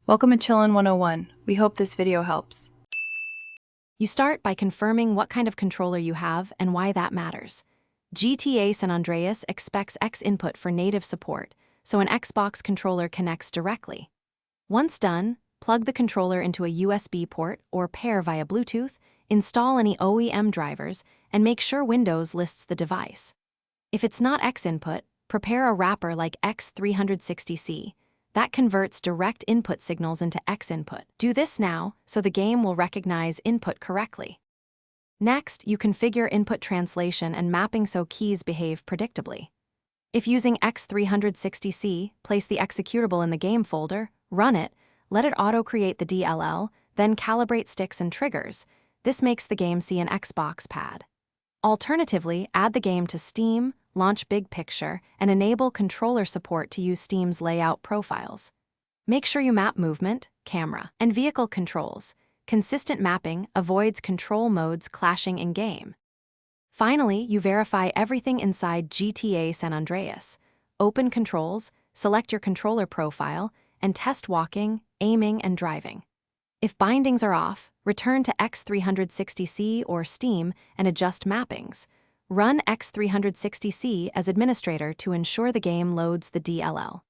Welcome to Chillin' 101. We hope this video helps. You start by confirming what kind of controller you have and why that matters. GTA San Andreas expects X input for native support, so an Xbox controller connects directly. Once done, plug the controller into a USB port or pair via Bluetooth, install any OEM drivers, and make sure Windows lists the device. If it's not X input, prepare a wrapper like X360C. That converts direct input signals into X input. Do this now, so the game will recognize input correctly. Next, you configure input translation and mapping so keys behave predictably. If using X360C, place the executable in the game folder, run it, let it auto-create the DLL, then calibrate sticks and triggers. This makes the game see an Xbox pad. Alternatively, add the game to Steam, launch Big Picture, and enable controller support to use Steam's layout profiles. Make sure you map movement, camera, and vehicle controls. Consistent mapping avoids control modes clashing in-game. Finally, you verify everything inside GTA San Andreas. Open controls, select your controller profile, and test walking, aiming, and driving. If bindings are off, return to X360C or Steam and adjust mappings. Run X360C as administrator to ensure the game loads the DLL.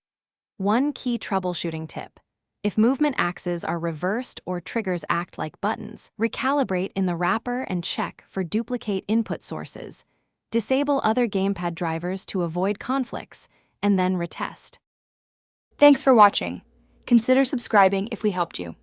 One key troubleshooting tip: if movement axes are reversed or triggers act like buttons, recalibrate in the wrapper and check for duplicate input sources. Disable other gamepad drivers to avoid conflicts, and then retest. Thanks for watching. Consider subscribing if we helped you.